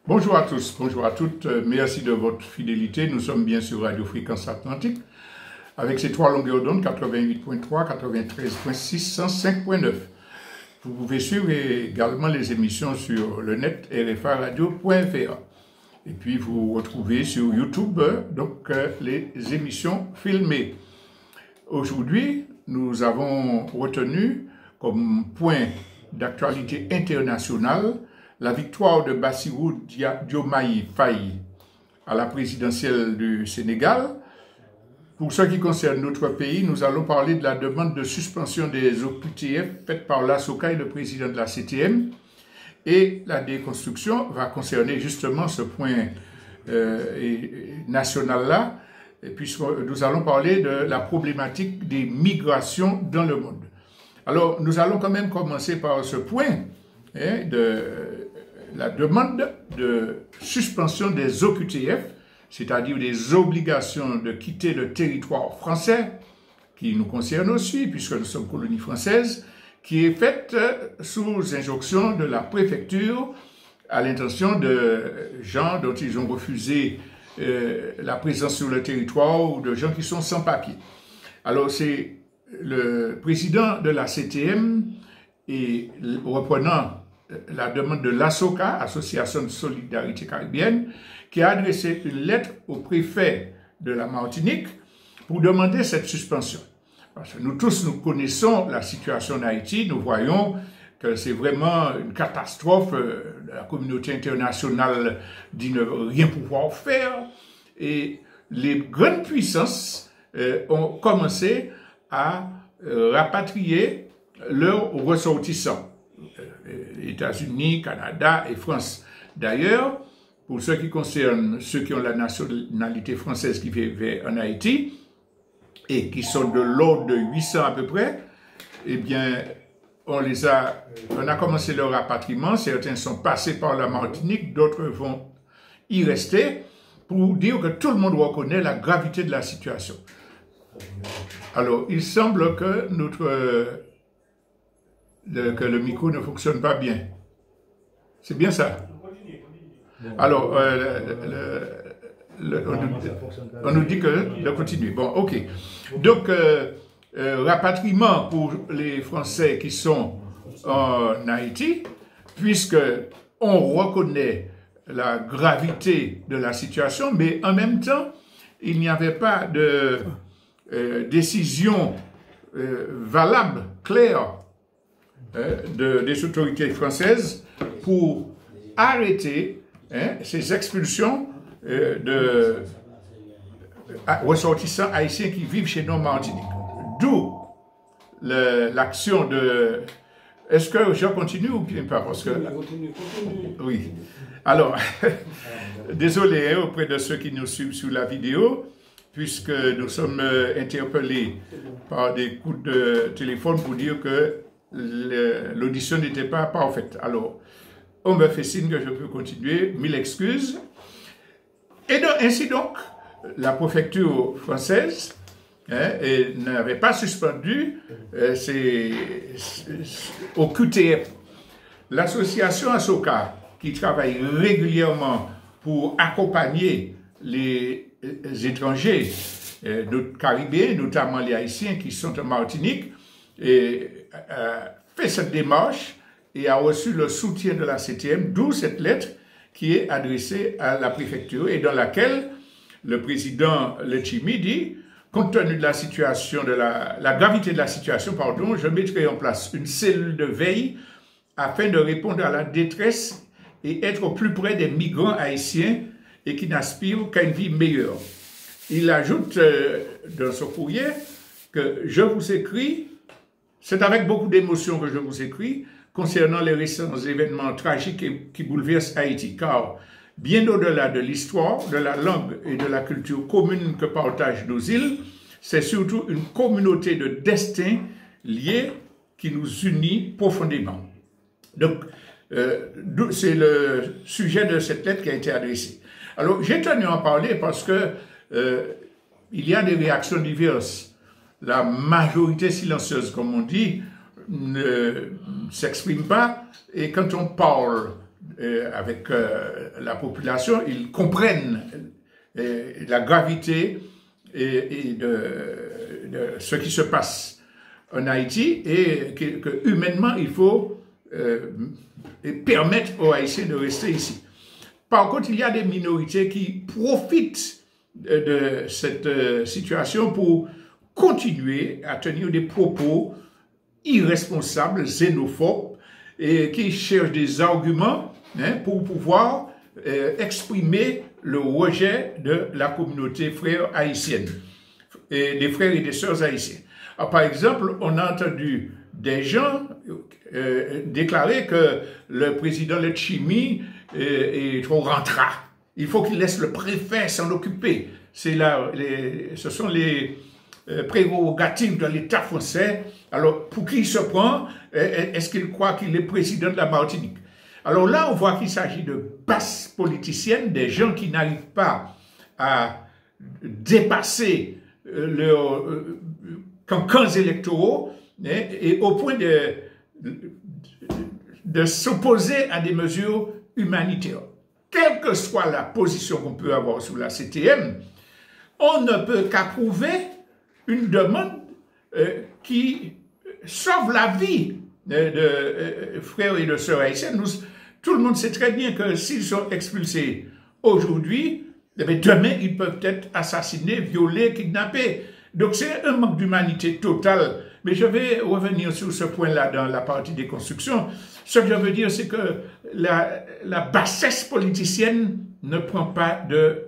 Bonjour à tous, bonjour à toutes, merci de votre fidélité. Nous sommes bien sur Radio Fréquence Atlantique avec ses trois longueurs d'onde 88.3, 93.6, 105.9. Vous pouvez suivre également les émissions sur le net rfaradio.fr. Et puis vous retrouvez sur YouTube donc les émissions filmées. Aujourd'hui, nous avons retenu comme point d'actualité internationale la victoire de Bassirou Diomaye Faye à la présidentielle du Sénégal. Pour ce qui concerne notre pays, nous allons parler de la demande de suspension des OQTF faite par l'ASOCA et le président de la CTM. Et la déconstruction va concerner justement ce point national-là, puisque nous allons parler de la problématique des migrations dans le monde. Alors, nous allons quand même commencer par ce point de la demande de suspension des OQTF, c'est-à-dire des obligations de quitter le territoire français, qui nous concerne aussi, puisque nous sommes colonie française, qui est faite sous injonction de la préfecture à l'intention de gens dont ils ont refusé la présence sur le territoire ou de gens qui sont sans papier. Alors c'est le président de la CTM et reprenant la demande de l'ASOCA, Association de Solidarité Caribéenne, qui a adressé une lettre au préfet de la Martinique pour demander cette suspension. Parce que nous tous, nous connaissons la situation en Haïti, nous voyons que c'est vraiment une catastrophe, la communauté internationale dit ne rien pouvoir faire, et les grandes puissances ont commencé à rapatrier leurs ressortissants. États-Unis, Canada et France. D'ailleurs, pour ce qui concerne ceux qui ont la nationalité française qui vivent en Haïti et qui sont de l'ordre de 800 à peu près, eh bien, on a commencé leur rapatriement. Certains sont passés par la Martinique, d'autres vont y rester pour dire que tout le monde reconnaît la gravité de la situation. Alors, il semble que que le micro ne fonctionne pas bien. C'est bien ça? Alors, on nous dit que de continuer. Bon, ok. Donc, rapatriement pour les Français qui sont en Haïti, puisque on reconnaît la gravité de la situation, mais en même temps, il n'y avait pas de décision valable, claire, des autorités françaises pour arrêter ces expulsions de ressortissants haïtiens qui vivent chez nous en Martinique. D'où l'action de... Est-ce que je continue ou bien pas? Parce que... Continue. Oui. Alors, désolé auprès de ceux qui nous suivent sur la vidéo, puisque nous sommes interpellés par des coups de téléphone pour dire que l'audition n'était pas parfaite. Alors, on me fait signe que je peux continuer, mille excuses. Et donc, ainsi donc, la préfecture française n'avait pas suspendu au QTF. L'association ASOCA, qui travaille régulièrement pour accompagner les étrangers caribéens, notamment les Haïtiens qui sont en Martinique, fait cette démarche et a reçu le soutien de la CTM, d'où cette lettre qui est adressée à la préfecture et dans laquelle le président Letchimy dit, compte tenu de la situation, de la gravité de la situation, pardon, je mettrai en place une cellule de veille afin de répondre à la détresse et être au plus près des migrants haïtiens et qui n'aspirent qu'à une vie meilleure. Il ajoute dans son courrier que je vous écris. C'est avec beaucoup d'émotion que je vous écris concernant les récents événements tragiques qui bouleversent Haïti, car bien au-delà de l'histoire, de la langue et de la culture commune que partagent nos îles, c'est surtout une communauté de destin liée qui nous unit profondément. Donc, c'est le sujet de cette lettre qui a été adressée. Alors, j'ai tenu à en parler parce que il y a des réactions diverses. La majorité silencieuse, comme on dit, ne s'exprime pas. Et quand on parle avec la population, ils comprennent la gravité de ce qui se passe en Haïti et que humainement, il faut permettre aux Haïtiens de rester ici. Par contre, il y a des minorités qui profitent de cette situation pour continuer à tenir des propos irresponsables, xénophobes, et qui cherchent des arguments pour pouvoir exprimer le rejet de la communauté frère haïtienne, et des frères et des sœurs haïtiens. Alors, par exemple, on a entendu des gens déclarer que le président Letchimy est trop rentrant. Il faut qu'il laisse le préfet s'en occuper. Ce sont les prérogatives de l'État français. Alors, pour qui il se prend? Est-ce qu'il croit qu'il est président de la Martinique? Alors là, on voit qu'il s'agit de basses politiciennes, des gens qui n'arrivent pas à dépasser leurs camps électoraux et au point de s'opposer à des mesures humanitaires. Quelle que soit la position qu'on peut avoir sur la CTM, on ne peut qu'approuver une demande qui sauve la vie de frères et de sœurs haïtiennes. Tout le monde sait très bien que s'ils sont expulsés aujourd'hui, demain, ils peuvent être assassinés, violés, kidnappés. Donc c'est un manque d'humanité total. Mais je vais revenir sur ce point-là dans la partie des constructions. Ce que je veux dire, c'est que la bassesse politicienne ne prend pas de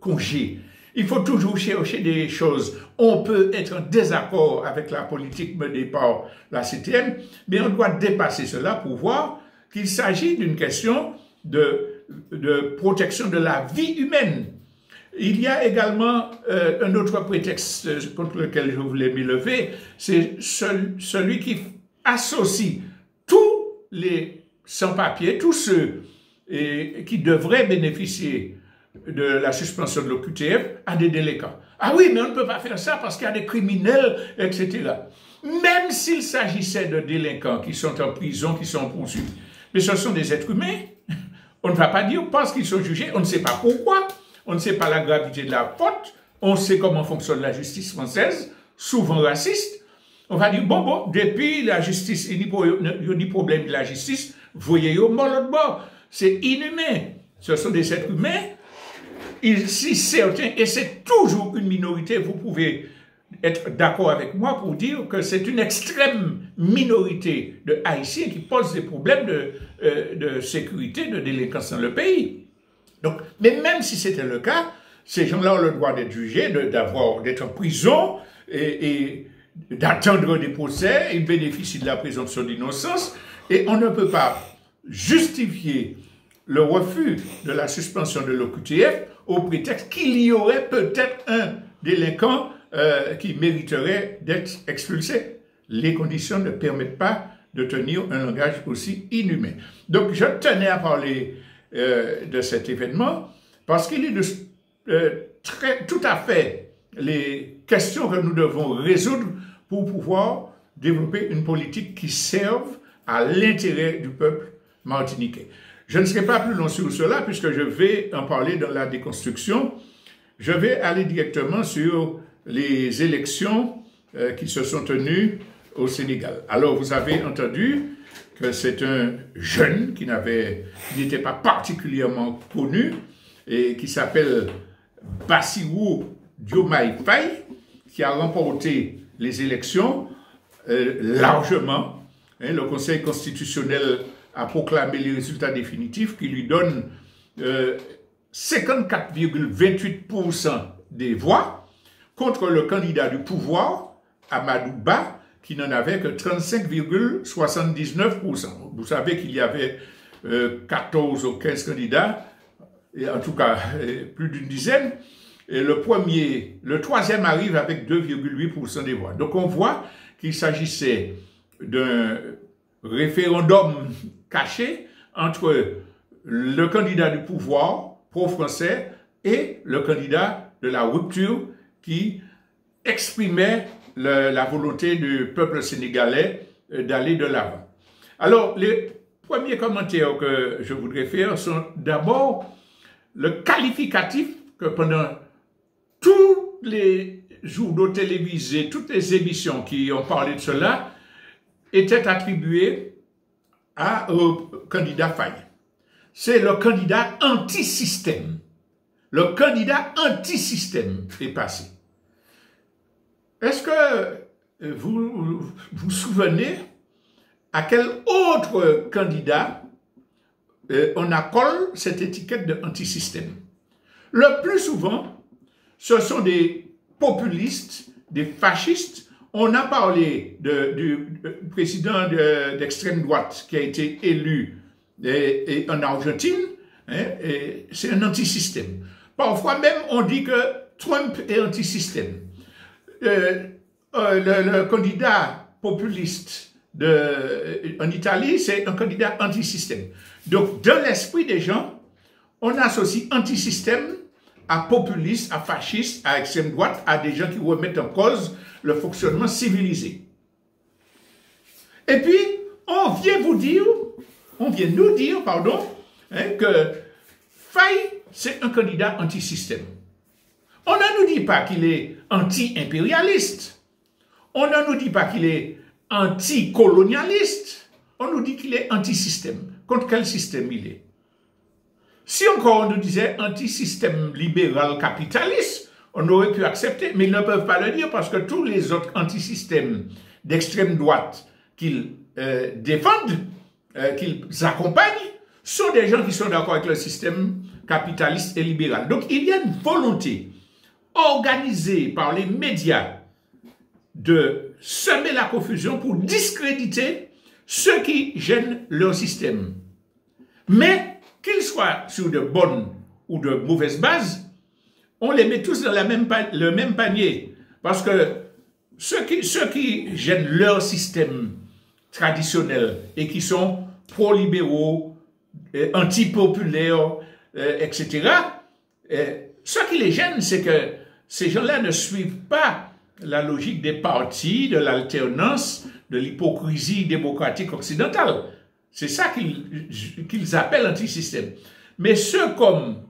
congé. Il faut toujours chercher des choses. On peut être en désaccord avec la politique menée par la CTM, mais on doit dépasser cela pour voir qu'il s'agit d'une question de protection de la vie humaine. Il y a également un autre prétexte contre lequel je voulais m'élever, c'est celui qui associe tous les sans-papiers, tous ceux qui devraient bénéficier de la suspension de l'OQTF à des délinquants. Ah oui, mais on ne peut pas faire ça parce qu'il y a des criminels, etc. Même s'il s'agissait de délinquants qui sont en prison, qui sont poursuivis, mais ce sont des êtres humains. On ne va pas dire parce qu'ils sont jugés, on ne sait pas pourquoi, on ne sait pas la gravité de la faute, on sait comment fonctionne la justice française, souvent raciste. On va dire, bon, depuis la justice, il n'y a ni problème de la justice, voyez au mort l'autre bord. C'est inhumain. Ce sont des êtres humains. Si certains, et c'est toujours une minorité, vous pouvez être d'accord avec moi pour dire que c'est une extrême minorité de Haïtiens qui posent des problèmes de sécurité, de délinquance dans le pays. Donc, mais même si c'était le cas, ces gens-là ont le droit d'être jugés, d'être en prison et d'attendre des procès, ils bénéficient de la présomption d'innocence et on ne peut pas justifier le refus de la suspension de l'OQTF au prétexte qu'il y aurait peut-être un délinquant qui mériterait d'être expulsé. Les conditions ne permettent pas de tenir un langage aussi inhumain. Donc, je tenais à parler de cet événement parce qu'il est tout à fait les questions que nous devons résoudre pour pouvoir développer une politique qui serve à l'intérêt du peuple martiniquais. Je ne serai pas plus long sur cela puisque je vais en parler dans la déconstruction. Je vais aller directement sur les élections qui se sont tenues au Sénégal. Alors, vous avez entendu que c'est un jeune qui n'était pas particulièrement connu et qui s'appelle Bassirou Diomaye Faye, qui a remporté les élections largement. Le Conseil constitutionnel a proclamé les résultats définitifs qui lui donnent 54,28% des voix contre le candidat du pouvoir, Amadou Ba, qui n'en avait que 35,79%. Vous savez qu'il y avait 14 ou 15 candidats, et en tout cas plus d'une dizaine, et le troisième arrive avec 2,8% des voix. Donc on voit qu'il s'agissait d'un référendum caché entre le candidat du pouvoir pro-français et le candidat de la rupture qui exprimait la volonté du peuple sénégalais d'aller de l'avant. Alors, les premiers commentaires que je voudrais faire sont d'abord le qualificatif que pendant tous les journaux télévisés, toutes les émissions qui ont parlé de cela, étaient attribuées au candidat Faye. C'est le candidat anti-système. Le candidat anti-système est passé. Est-ce que vous vous souvenez à quel autre candidat on accole cette étiquette de anti-système? Le plus souvent, ce sont des populistes, des fascistes. On a parlé du président d'extrême droite qui a été élu en Argentine, hein, c'est un anti-système. Parfois même, on dit que Trump est anti-système. Le candidat populiste en Italie, c'est un candidat anti-système. Donc, dans l'esprit des gens, on associe anti-système à populiste, à fasciste, à extrême droite, à des gens qui remettent en cause le fonctionnement civilisé. Et puis, on vient nous dire, hein, que Faye, c'est un candidat anti-système. On ne nous dit pas qu'il est anti-impérialiste. On ne nous dit pas qu'il est anti-colonialiste. On nous dit qu'il est anti-système. Contre quel système il est? Si encore on nous disait anti-système libéral capitaliste, on aurait pu accepter, mais ils ne peuvent pas le dire parce que tous les autres anti-systèmes d'extrême droite qu'ils défendent, qu'ils accompagnent, sont des gens qui sont d'accord avec le système capitaliste et libéral. Donc il y a une volonté organisée par les médias de semer la confusion pour discréditer ceux qui gênent leur système. Mais qu'ils soient sur de bonnes ou de mauvaises bases, on les met tous dans le même panier. Parce que ceux qui gênent leur système traditionnel et qui sont pro-libéraux, anti-populaires, etc., ce qui les gêne, c'est que ces gens-là ne suivent pas la logique des partis, de l'alternance, de l'hypocrisie démocratique occidentale. C'est ça qu'ils appellent anti-système. Mais ceux comme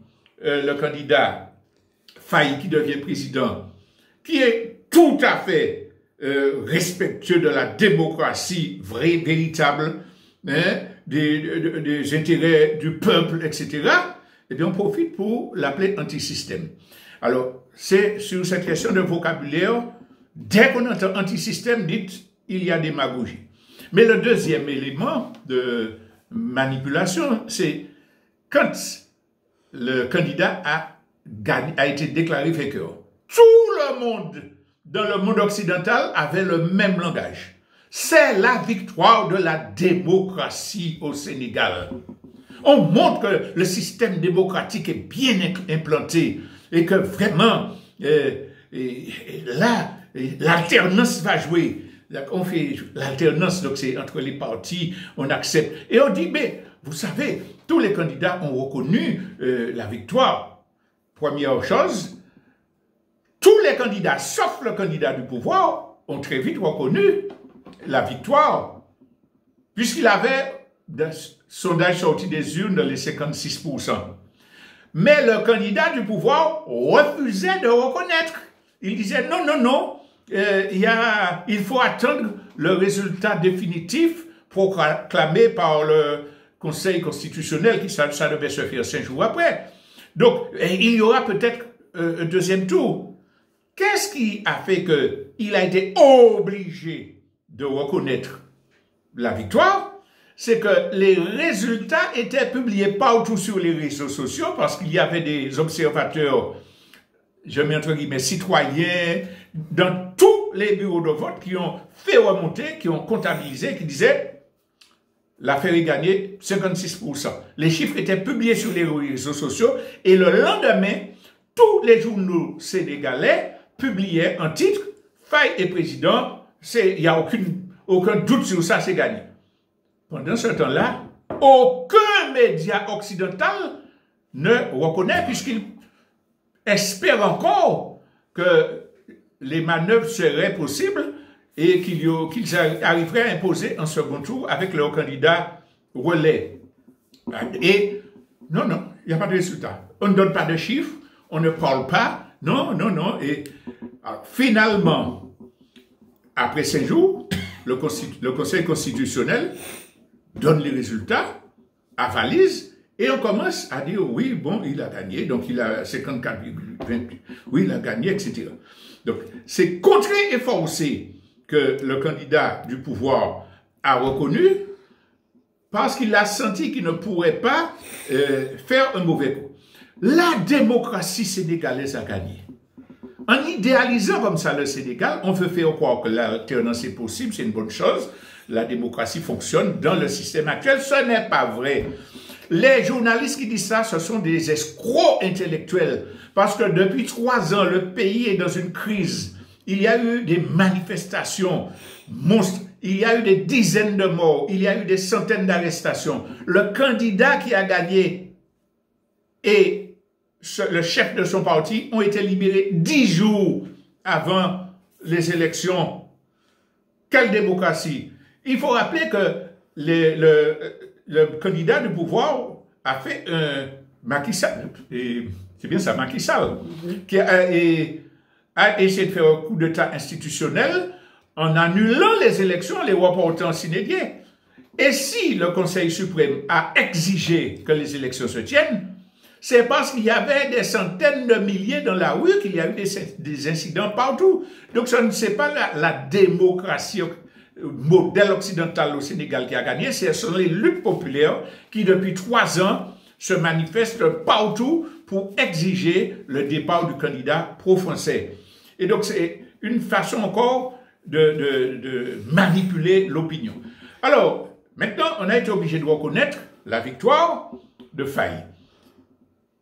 le candidat Faye qui devient président, qui est tout à fait respectueux de la démocratie vraie, véritable, hein, des intérêts du peuple, etc., eh bien on profite pour l'appeler anti-système. Alors, c'est sur cette question de vocabulaire, dès qu'on entend anti-système, dites, il y a démagogie. Mais le deuxième élément de manipulation, c'est quand le candidat a été déclaré vainqueur. Tout le monde, dans le monde occidental, avait le même langage. C'est la victoire de la démocratie au Sénégal. On montre que le système démocratique est bien implanté et que vraiment, là, l'alternance va jouer. On fait l'alternance, donc c'est entre les partis, on accepte. Et on dit, mais vous savez, tous les candidats ont reconnu la victoire. Première chose, tous les candidats, sauf le candidat du pouvoir, ont très vite reconnu la victoire, puisqu'il avait, dans sondage sorti des urnes, les 56%. Mais le candidat du pouvoir refusait de reconnaître. Il disait, non, non, non, il faut attendre le résultat définitif proclamé par le Conseil constitutionnel, qui ça devait se faire 5 jours après. Donc, il y aura peut-être un deuxième tour. Qu'est-ce qui a fait qu'il a été obligé de reconnaître la victoire? C'est que les résultats étaient publiés partout sur les réseaux sociaux parce qu'il y avait des observateurs, je mets entre guillemets, citoyens, dans tous les bureaux de vote qui ont fait remonter, qui ont comptabilisé, qui disaient l'affaire est gagnée 56%. Les chiffres étaient publiés sur les réseaux sociaux et le lendemain, tous les journaux sénégalais publiaient un titre « Faye est président », il n'y a aucun doute sur ça, c'est gagné. Pendant ce temps-là, aucun média occidental ne reconnaît puisqu'il espère encore que les manœuvres seraient possibles et qu'ils arriveraient à imposer un second tour avec leur candidat relais. Et non, non, il n'y a pas de résultat. On ne donne pas de chiffres, on ne parle pas. Non, non, non. Et alors, finalement, après 5 jours, le Conseil constitutionnel donne les résultats, avalise, et on commence à dire oui, bon, il a gagné, donc il a 54,28, oui, il a gagné, etc. Donc, c'est contré et forcé que le candidat du pouvoir a reconnu parce qu'il a senti qu'il ne pourrait pas faire un mauvais coup. La démocratie sénégalaise a gagné. En idéalisant comme ça le Sénégal, on veut faire croire que l'alternance est possible, c'est une bonne chose. La démocratie fonctionne dans le système actuel. Ce n'est pas vrai. Les journalistes qui disent ça, ce sont des escrocs intellectuels. Parce que depuis 3 ans, le pays est dans une crise. Il y a eu des manifestations monstres. Il y a eu des dizaines de morts. Il y a eu des centaines d'arrestations. Le candidat qui a gagné et le chef de son parti ont été libérés 10 jours avant les élections. Quelle démocratie! Il faut rappeler que le candidat du pouvoir a fait un Macky Sall, c'est bien ça, Macky Sall, qui a essayé de faire un coup d'État institutionnel en annulant les élections, les reportant sine die. Et si le Conseil suprême a exigé que les élections se tiennent, c'est parce qu'il y avait des centaines de milliers dans la rue qu'il y a eu des incidents partout. Donc, ce n'est pas la démocratie modèle occidental au Sénégal qui a gagné, ce sont les luttes populaires qui, depuis 3 ans, se manifestent partout pour exiger le départ du candidat pro-français. Et donc, c'est une façon encore de manipuler l'opinion. Alors, maintenant, on a été obligé de reconnaître la victoire de Faye.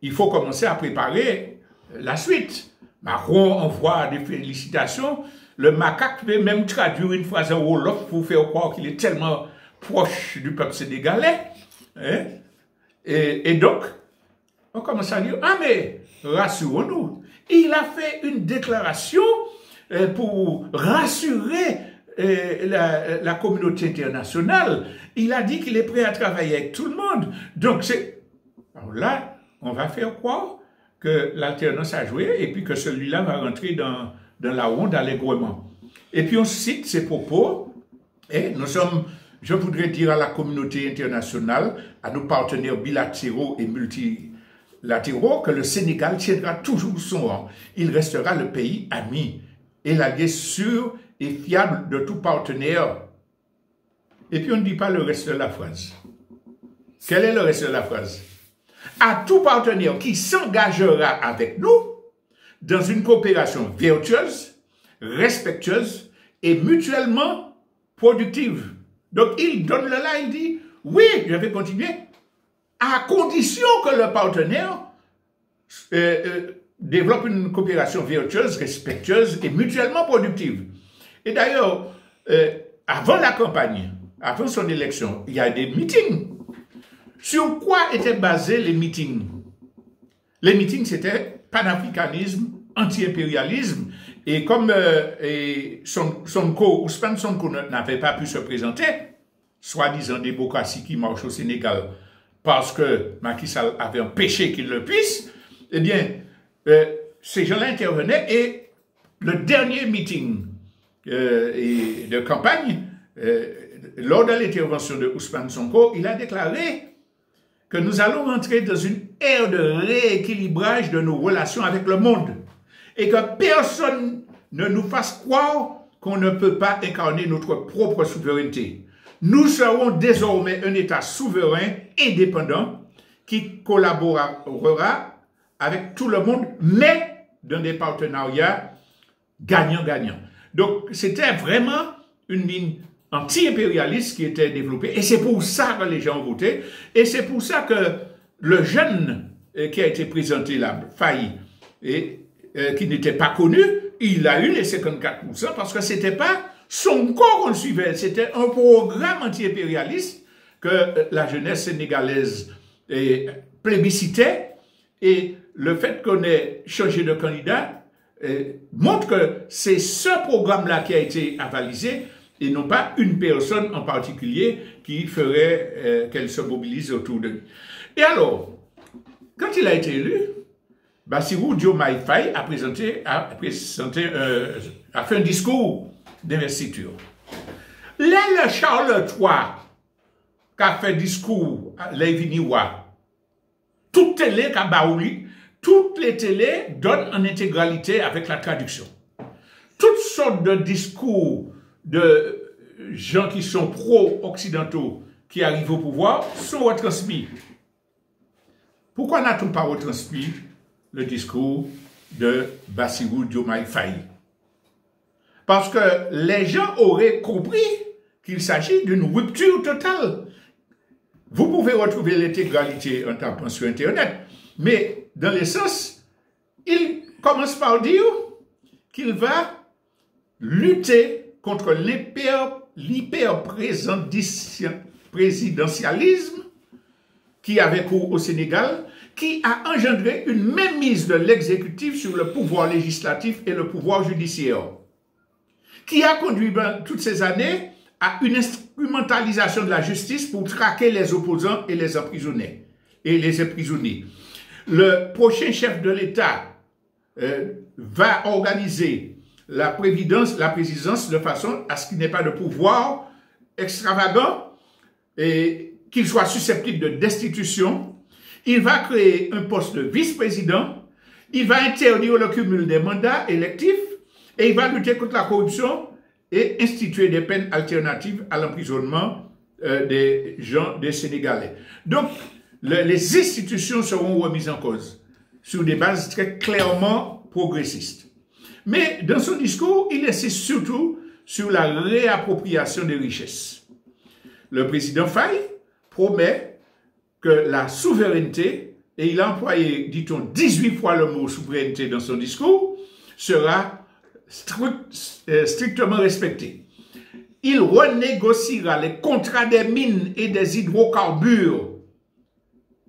Il faut commencer à préparer la suite. Macron envoie des félicitations. Le macaque peut même traduire une phrase en wolof pour faire croire qu'il est tellement proche du peuple sénégalais. Hein? Et donc, on commence à dire, ah mais, rassurons-nous. Il a fait une déclaration pour rassurer la communauté internationale. Il a dit qu'il est prêt à travailler avec tout le monde. Donc, c'est... Alors là, on va faire croire que l'alternance a joué et puis que celui-là va rentrer dans la ronde allègrement. Et puis on cite ses propos et nous sommes, je voudrais dire à la communauté internationale, à nos partenaires bilatéraux et multilatéraux, que le Sénégal tiendra toujours son rang. Il restera le pays ami et l'allié sûr et fiable de tout partenaire. Et puis on ne dit pas le reste de la phrase. Quel est le reste de la phrase? À tout partenaire qui s'engagera avec nous dans une coopération vertueuse, respectueuse et mutuellement productive. Donc, il donne le là, il dit, oui, je vais continuer, à condition que le partenaire développe une coopération vertueuse, respectueuse et mutuellement productive. Et d'ailleurs, avant la campagne, avant son élection, il y a des meetings. Sur quoi étaient basés les meetings? Les meetings, c'était panafricanisme, anti-impérialisme. Et comme Ousmane Sonko n'avait pas pu se présenter, soi-disant démocratie qui marche au Sénégal, parce que Macky Sall avait empêché qu'il le puisse, eh bien, ces gens-là intervenaient et le dernier meeting de campagne, lors de l'intervention de Ousmane Sonko, il a déclaré que nous allons entrer dans une ère de rééquilibrage de nos relations avec le monde et que personne ne nous fasse croire qu'on ne peut pas incarner notre propre souveraineté. Nous serons désormais un État souverain, indépendant, qui collaborera avec tout le monde, mais dans des partenariats gagnant-gagnant. Donc, c'était vraiment une ligne anti-impérialiste qui était développée. Et c'est pour ça que les gens ont voté. Et c'est pour ça que le jeune qui a été présenté là, Faye, et qui n'était pas connu, il a eu les 54% parce que c'était pas son corps qu'on suivait. C'était un programme anti-impérialiste que la jeunesse sénégalaise plébiscitait. Et le fait qu'on ait changé de candidat montre que c'est ce programme-là qui a été avalisé et non pas une personne en particulier qui ferait qu'elle se mobilise autour de lui. Et alors, quand il a été élu, Bassirou Diomaye Faye a fait un discours d'investiture. Là, le Charles III qui a fait discours à l'Eviniwa, toutes les télés donnent en intégralité avec la traduction. Toutes sortes de discours de gens qui sont pro-occidentaux qui arrivent au pouvoir sont retransmis. Pourquoi n'a-t-on pas retransmis le discours de Bassirou Diomaye Faye? Parce que les gens auraient compris qu'il s'agit d'une rupture totale. Vous pouvez retrouver l'intégralité en tapant sur Internet, mais dans l'essence, il commence par dire qu'il va lutter contre l'hyper-présidentialisme qui avait cours au Sénégal, qui a engendré une mainmise de l'exécutif sur le pouvoir législatif et le pouvoir judiciaire, qui a conduit toutes ces années à une instrumentalisation de la justice pour traquer les opposants et les emprisonner. Le prochain chef de l'État va organiser la présidence de façon à ce qu'il n'ait pas de pouvoir extravagant et qu'il soit susceptible de destitution. Il va créer un poste de vice-président, il va interdire le cumul des mandats électifs et il va lutter contre la corruption et instituer des peines alternatives à l'emprisonnement des Sénégalais. Donc, les institutions seront remises en cause sur des bases très clairement progressistes. Mais dans son discours, il insiste surtout sur la réappropriation des richesses. Le président Faye promet que la souveraineté, et il a employé, dit-on, 18 fois le mot souveraineté dans son discours, sera strictement respectée. Il renégociera les contrats des mines et des hydrocarbures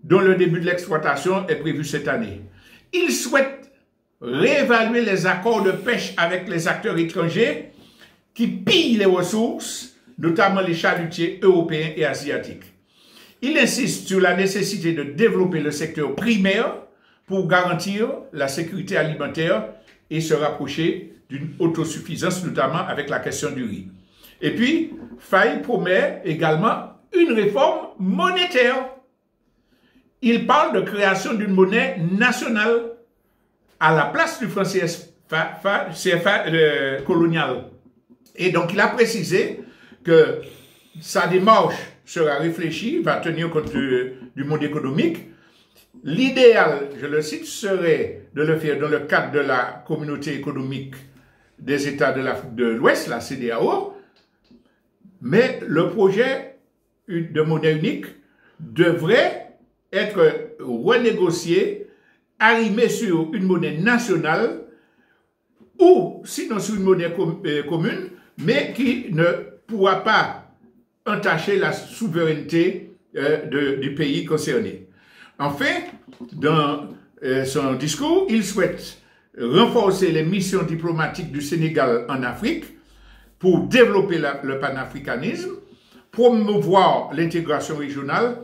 dont le début de l'exploitation est prévu cette année. Il souhaite réévaluer les accords de pêche avec les acteurs étrangers qui pillent les ressources, notamment les chalutiers européens et asiatiques. Il insiste sur la nécessité de développer le secteur primaire pour garantir la sécurité alimentaire et se rapprocher d'une autosuffisance, notamment avec la question du riz. Et puis, Faye promet également une réforme monétaire. Il parle de création d'une monnaie nationale à la place du franc CFA colonial. Et donc, il a précisé que sa démarche sera réfléchie, va tenir compte du monde économique. L'idéal, je le cite, serait de le faire dans le cadre de la communauté économique des États de l'Afrique de l'Ouest, la CEDEAO, mais le projet de monnaie unique devrait être renégocié, arrimé sur une monnaie nationale ou sinon sur une monnaie commune, mais qui ne pourra pas entacher la souveraineté du pays concerné. Enfin, dans son discours, il souhaite renforcer les missions diplomatiques du Sénégal en Afrique pour développer le panafricanisme, promouvoir l'intégration régionale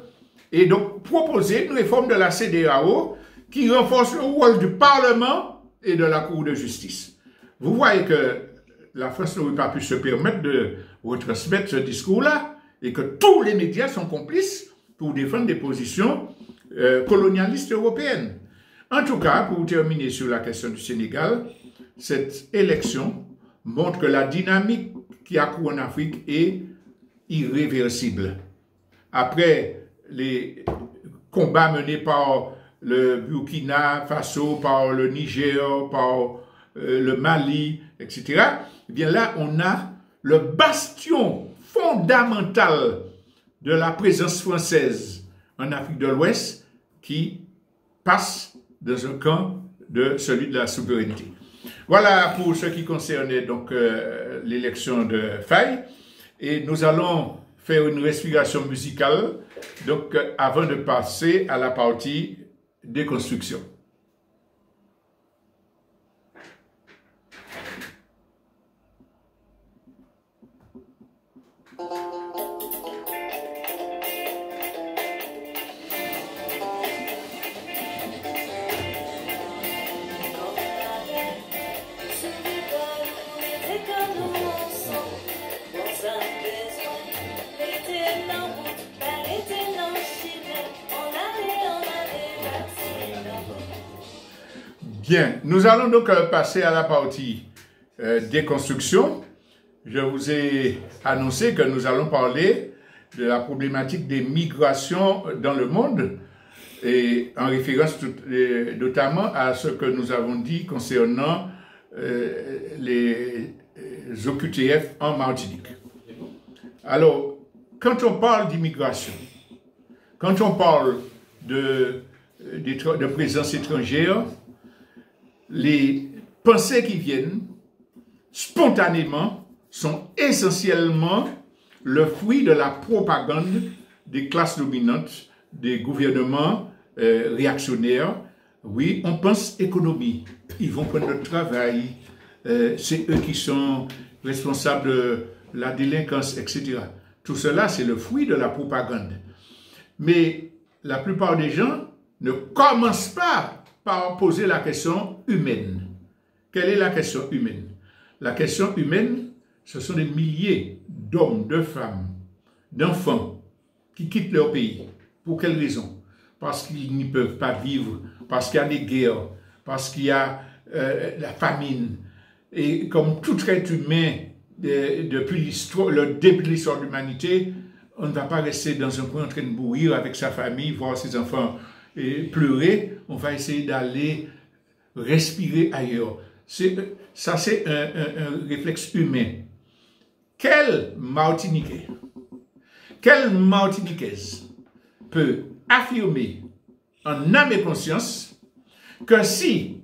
et donc proposer une réforme de la CEDEAO qui renforce le rôle du Parlement et de la Cour de justice. Vous voyez que la France n'aurait pas pu se permettre de retransmettre ce discours-là et que tous les médias sont complices pour défendre des positions colonialistes européennes. En tout cas, pour terminer sur la question du Sénégal, cette élection montre que la dynamique qui a cours en Afrique est irréversible. Après les combats menés par le Burkina Faso, par le Niger, par le Mali, etc., eh bien là, on a le bastion fondamental de la présence française en Afrique de l'Ouest qui passe dans un camp de celui de la souveraineté. Voilà pour ce qui concernait donc l'élection de Faye. Et nous allons faire une respiration musicale donc avant de passer à la partie déconstruction. Bien, nous allons donc passer à la partie déconstruction. Je vous ai annoncé que nous allons parler de la problématique des migrations dans le monde et en référence notamment à ce que nous avons dit concernant les OQTF en Martinique. Alors, quand on parle d'immigration, quand on parle de présence étrangère, les pensées qui viennent spontanément sont essentiellement le fruit de la propagande des classes dominantes, des gouvernements réactionnaires. Oui, on pense économie. Ils vont prendre notre travail. C'est eux qui sont responsables de la délinquance, etc. Tout cela, c'est le fruit de la propagande. Mais la plupart des gens ne commencent pas par poser la question humaine. Quelle est la question humaine? La question humaine, ce sont des milliers d'hommes, de femmes, d'enfants qui quittent leur pays. Pour quelle raison? Parce qu'ils n'y peuvent pas vivre, parce qu'il y a des guerres, parce qu'il y a la famine. Et comme tout être humain, depuis le début de l'histoire de l'humanité, on ne va pas rester dans un coin en train de mourir avec sa famille, voir ses enfants pleurer. On va essayer d'aller respirer ailleurs. Ça, c'est un réflexe humain. Quel Martiniquais, quelle Martiniquaise peut affirmer en âme et conscience que si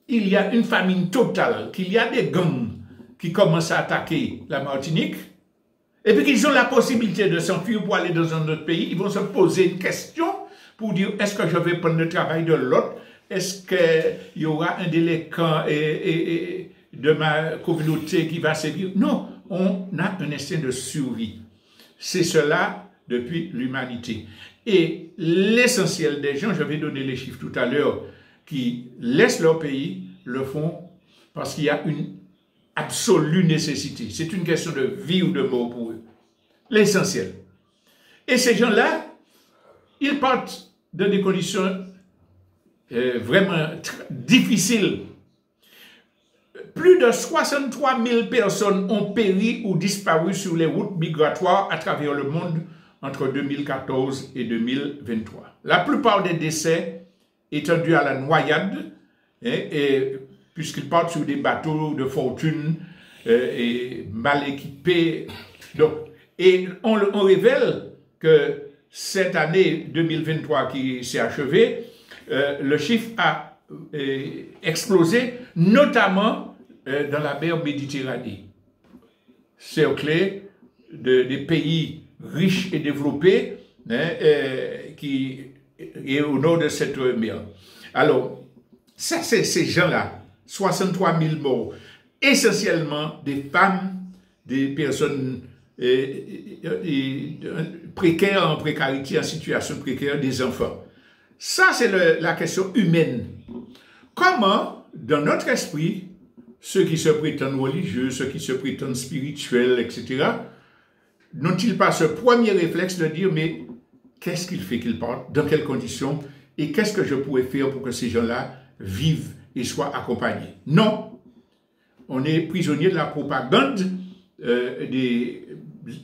il y a une famine totale, qu'il y a des gangs qui commencent à attaquer la Martinique, et puis qu'ils ont la possibilité de s'enfuir pour aller dans un autre pays, ils vont se poser une question pour dire, est-ce que je vais prendre le travail de l'autre? Est-ce qu'il y aura un délinquant de ma communauté qui va sévir? Non, on a un instinct de survie. C'est cela depuis l'humanité. Et l'essentiel des gens, je vais donner les chiffres tout à l'heure, qui laissent leur pays, le font parce qu'il y a une absolue nécessité. C'est une question de vie ou de mort pour eux. L'essentiel. Et ces gens-là, ils partent dans des conditions vraiment difficiles. Plus de 63 000 personnes ont péri ou disparu sur les routes migratoires à travers le monde entre 2014 et 2023. La plupart des décès étant dus à la noyade, puisqu'ils partent sur des bateaux de fortune et mal équipés. Donc, et on révèle que cette année 2023 qui s'est achevée, le chiffre a explosé, notamment dans la mer Méditerranée, cerclé des pays riches et développés qui est au nord de cette mer. Alors, ça, c'est ces gens-là, 63 000 morts, essentiellement des femmes, des personnes précaires, en précarité, en situation précaire, des enfants. Ça, c'est la question humaine. Comment, dans notre esprit, ceux qui se prétendent religieux, ceux qui se prétendent spirituels, etc., n'ont-ils pas ce premier réflexe de dire, mais qu'est-ce qu'il fait qu'ils partent, dans quelles conditions, et qu'est-ce que je pourrais faire pour que ces gens-là vivent et soient accompagnés? Non, on est prisonnier de la propagande des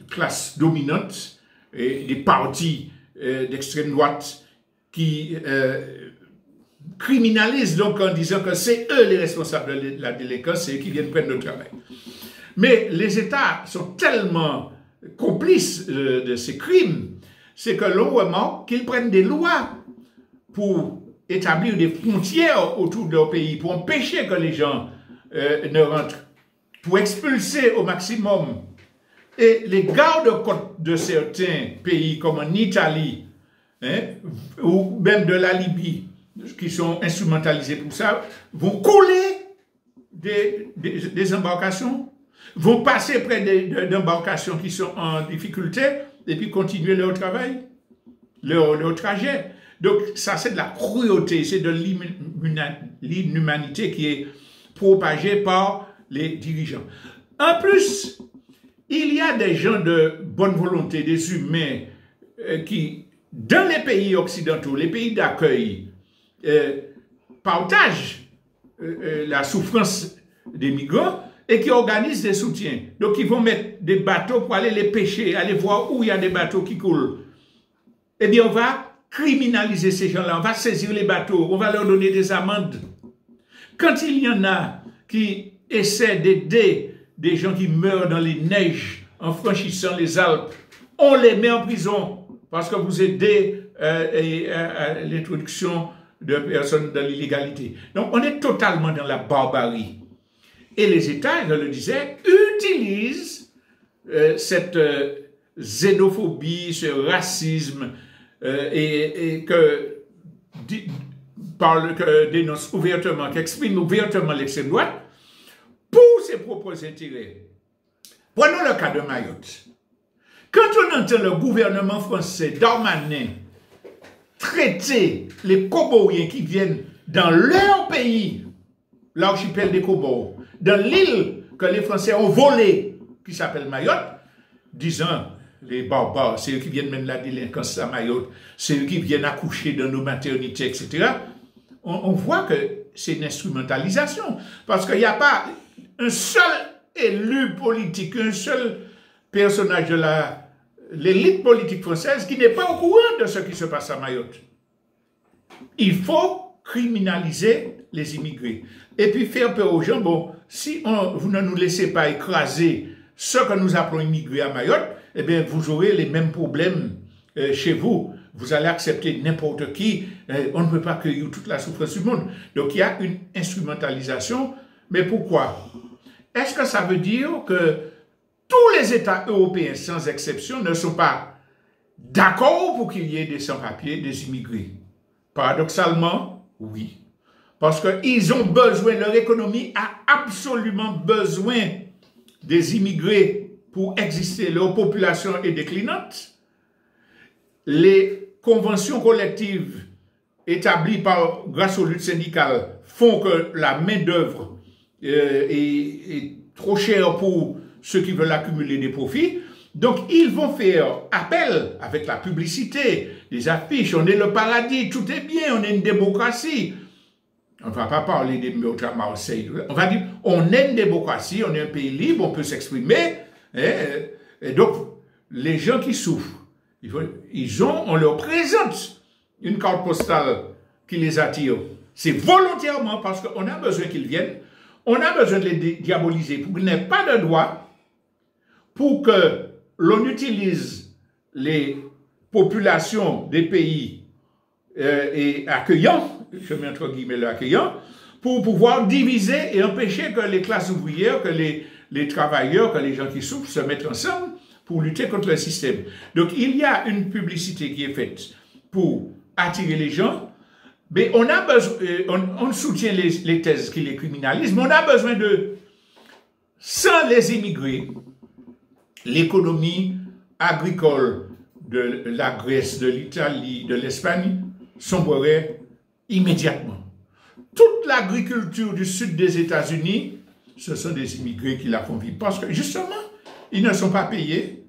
classes dominantes et des partis d'extrême droite qui criminalisent donc en disant que c'est eux les responsables de la délinquance, c'est eux qui viennent prendre le travail. Mais les États sont tellement complices de ces crimes, c'est que l'on remarque qu'ils prennent des lois pour établir des frontières autour de leur pays, pour empêcher que les gens ne rentrent, pour expulser au maximum. Et les gardes-côtes de certains pays, comme en Italie, ou même de la Libye, qui sont instrumentalisés pour ça, vont couler des embarcations, vont passer près d'embarcations qui sont en difficulté, et puis continuer leur travail, leur trajet. Donc ça, c'est de la cruauté, c'est de l'inhumanité qui est propagée par les dirigeants. En plus, il y a des gens de bonne volonté, des humains qui, dans les pays occidentaux, les pays d'accueil, partagent la souffrance des migrants et qui organisent des soutiens. Donc, ils vont mettre des bateaux pour aller les pêcher, aller voir où il y a des bateaux qui coulent. Eh bien, on va criminaliser ces gens-là, on va saisir les bateaux, on va leur donner des amendes. Quand il y en a qui essaient d'aider des gens qui meurent dans les neiges en franchissant les Alpes, on les met en prison parce que vous aidez à l'introduction de personnes dans l'illégalité. Donc, on est totalement dans la barbarie. Et les États, je le disais, utilisent cette xénophobie, ce racisme, et que dénonce ouvertement, qu'exprime ouvertement l'extrême droite pour ses propres intérêts. Prenons le cas de Mayotte. Quand on entend le gouvernement français, Darmanin, traiter les Comoriens qui viennent dans leur pays, l'archipel des Comores, dans l'île que les Français ont volée, qui s'appelle Mayotte, disant les barbares, c'est eux qui viennent mener la délinquance à Mayotte, c'est eux qui viennent accoucher dans nos maternités, etc. On voit que c'est une instrumentalisation, parce qu'il n'y a pas un seul élu politique, un seul personnage de l'élite politique française qui n'est pas au courant de ce qui se passe à Mayotte. Il faut criminaliser les immigrés. Et puis faire peur aux gens, bon, si vous ne nous laissez pas écraser ce que nous appelons immigrés à Mayotte, eh bien, vous aurez les mêmes problèmes chez vous. Vous allez accepter n'importe qui. On ne peut pas accueillir toute la souffrance du monde. Donc, il y a une instrumentalisation. Mais pourquoi? Est-ce que ça veut dire que tous les États européens, sans exception, ne sont pas d'accord pour qu'il y ait des sans-papiers, des immigrés? Paradoxalement, oui. Parce qu'ils ont besoin, leur économie a absolument besoin des immigrés pour exister. Leur population est déclinante. Les conventions collectives établies grâce aux luttes syndicales font que la main-d'œuvre est trop chère pour ceux qui veulent accumuler des profits. Donc, ils vont faire appel avec la publicité, les affiches, on est le paradis, tout est bien, on est une démocratie. On ne va pas parler des meurtres à Marseille. On va dire, on est une démocratie, on est un pays libre, on peut s'exprimer. Et donc, les gens qui souffrent, on leur présente une carte postale qui les attire. C'est volontairement parce qu'on a besoin qu'ils viennent, on a besoin de les diaboliser pour qu'ils n'aient pas de droit, pour que l'on utilise les populations des pays et accueillants, je mets entre guillemets le accueillant, pour pouvoir diviser et empêcher que les classes ouvrières, que les travailleurs, que les gens qui souffrent se mettent ensemble pour lutter contre le système. Donc il y a une publicité qui est faite pour attirer les gens, mais on a besoin, on soutient les thèses qui les criminalisent, mais on a besoin de, sans les immigrés, l'économie agricole de la Grèce, de l'Italie, de l'Espagne sombrerait immédiatement. Toute l'agriculture du sud des États-Unis, ce sont des immigrés qui la font vivre. Parce que justement, ils ne sont pas payés,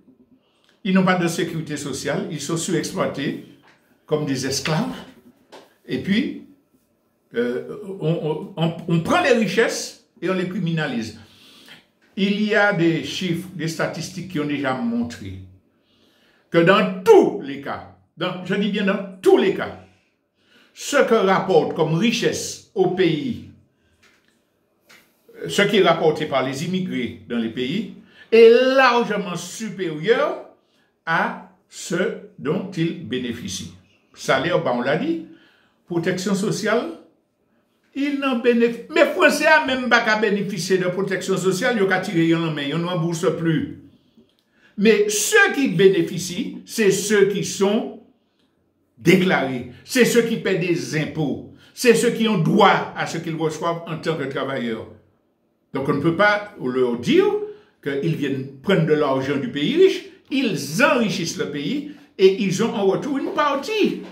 ils n'ont pas de sécurité sociale, ils sont surexploités comme des esclaves. Et puis, on prend les richesses et on les criminalise. Il y a des chiffres, des statistiques qui ont déjà montré que dans tous les cas, je dis bien dans tous les cas, ce que rapporte comme richesse au pays, ce qui est rapporté par les immigrés dans les pays, est largement supérieur à ce dont ils bénéficient. Salaire, on l'a dit, protection sociale, ils n'en bénéficient. Mais les Français n'ont même pas bénéficier de protection sociale, ils ont tiré en main, ils ne remboursent plus. Mais ceux qui bénéficient, c'est ceux qui sont déclarés, c'est ceux qui paient des impôts, c'est ceux qui ont droit à ce qu'ils reçoivent en tant que travailleurs. Donc on ne peut pas leur dire qu'ils viennent prendre de l'argent du pays riche, ils enrichissent le pays et ils ont en retour une partie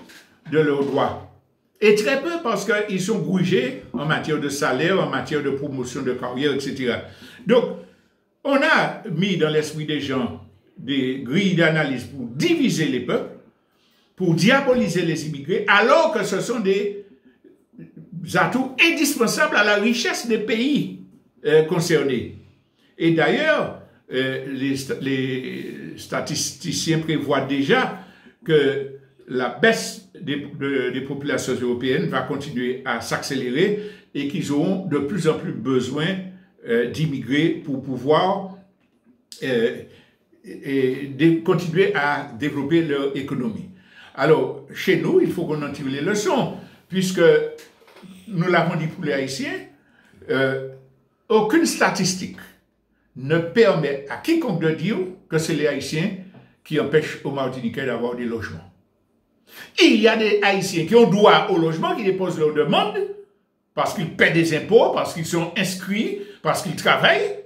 de leurs droits. Et très peu parce qu'ils sont grugés en matière de salaire, en matière de promotion de carrière, etc. Donc, on a mis dans l'esprit des gens des grilles d'analyse pour diviser les peuples, pour diaboliser les immigrés, alors que ce sont des atouts indispensables à la richesse des pays concernés. Et d'ailleurs, les statisticiens prévoient déjà que la baisse des populations européennes va continuer à s'accélérer et qu'ils auront de plus en plus besoin d'immigrer pour pouvoir continuer à développer leur économie. Alors, chez nous, il faut qu'on en tire les leçons, puisque nous l'avons dit pour les Haïtiens, aucune statistique ne permet à quiconque de dire que c'est les Haïtiens qui empêchent aux Martiniquais d'avoir des logements. Il y a des Haïtiens qui ont droit au logement, qui déposent leurs demandes, parce qu'ils paient des impôts, parce qu'ils sont inscrits, parce qu'ils travaillent,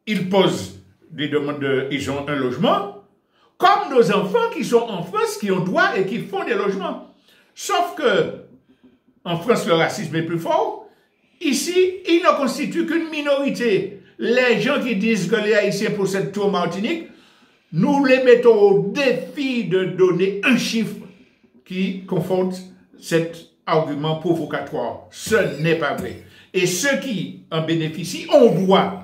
ils posent des demandes, ils ont un logement, comme nos enfants qui sont en France, qui ont droit et qui font des logements. Sauf que, en France, le racisme est plus fort. Ici, il ne constitue qu'une minorité. Les gens qui disent que les Haïtiens possèdent tout en Martinique, nous les mettons au défi de donner un chiffre qui conforte cet argument provocatoire. Ce n'est pas vrai. Et ceux qui en bénéficient ont droit.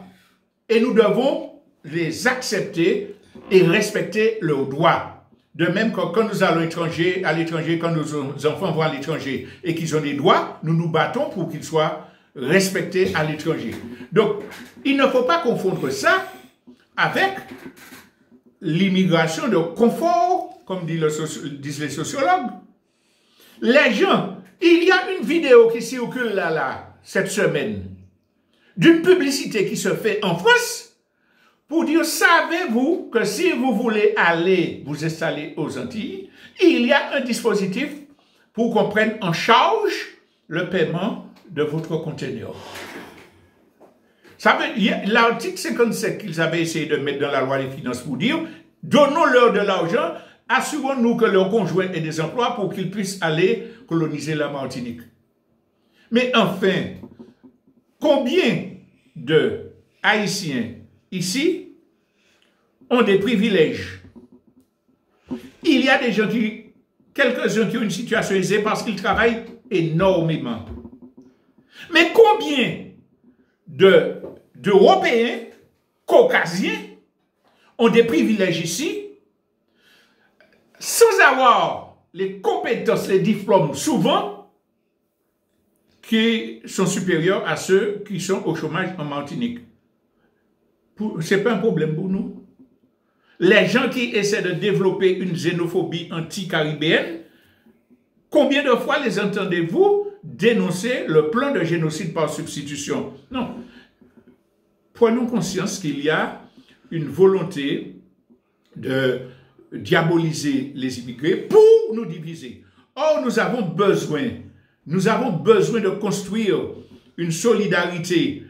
Et nous devons les accepter et respecter leurs droits. De même que quand nous allons à l'étranger, quand nos enfants vont à l'étranger et qu'ils ont des droits, nous nous battons pour qu'ils soient respectés à l'étranger. Donc, il ne faut pas confondre ça avec l'immigration de confort, comme disent les sociologues. Les gens, il y a une vidéo qui circule là, cette semaine, d'une publicité qui se fait en France pour dire, savez-vous que si vous voulez aller vous installer aux Antilles, il y a un dispositif pour qu'on prenne en charge le paiement de votre conteneur. L'article 57 qu'ils avaient essayé de mettre dans la loi des finances pour dire, donnons-leur de l'argent, assurons-nous que leurs conjoints aient des emplois pour qu'ils puissent aller coloniser la Martinique. Mais enfin, combien de Haïtiens ici ont des privilèges? Il y a des gens quelques-uns qui ont une situation aisée parce qu'ils travaillent énormément. Mais combien d'Européens, caucasiens, ont des privilèges ici, sans avoir les compétences, les diplômes, souvent, qui sont supérieurs à ceux qui sont au chômage en Martinique? Ce n'est pas un problème pour nous. Les gens qui essaient de développer une xénophobie anti-caribéenne, combien de fois les entendez-vous dénoncer le plan de génocide par substitution? Non. Prenons conscience qu'il y a une volonté de diaboliser les immigrés pour nous diviser. Or, nous avons besoin de construire une solidarité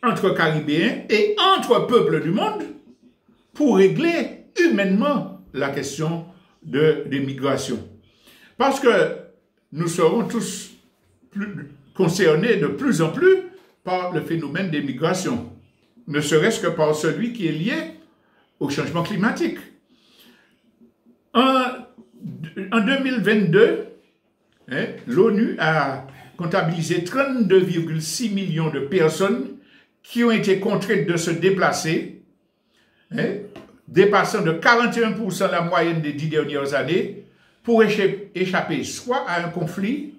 entre Caribéens et entre peuples du monde pour régler humainement la question des migrations. Parce que nous serons tous concernés de plus en plus par le phénomène des migrations, ne serait-ce que par celui qui est lié au changement climatique. En 2022, l'ONU a comptabilisé 32,6 millions de personnes qui ont été contraintes de se déplacer, dépassant de 41% la moyenne des 10 dernières années, pour échapper soit à un conflit,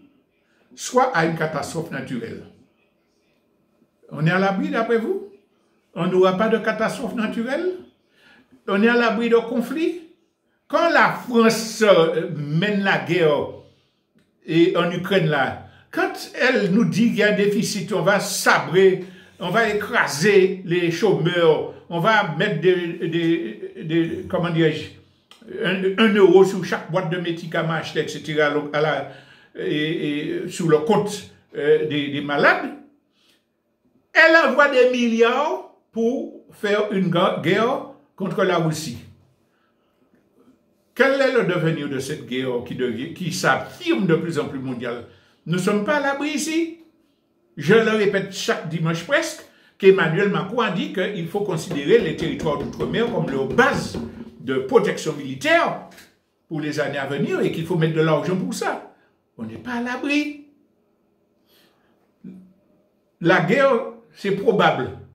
soit à une catastrophe naturelle. On est à l'abri, d'après vous? On n'aura pas de catastrophe naturelle? On est à l'abri de conflit? Quand la France mène la guerre en Ukraine, là, quand elle nous dit qu'il y a un déficit, on va sabrer, on va écraser les chômeurs, on va mettre comment dirais-je, 1 euro sur chaque boîte de médicaments achetés, etc., sur le compte des malades, elle envoie des milliards pour faire une guerre contre la Russie. Quel est le devenir de cette guerre qui s'affirme de plus en plus mondiale? Nous ne sommes pas à l'abri ici. Je le répète chaque dimanche presque, qu'Emmanuel Macron a dit qu'il faut considérer les territoires d'outre-mer comme leur base de protection militaire pour les années à venir et qu'il faut mettre de l'argent pour ça. On n'est pas à l'abri. la guerre, c'est probable.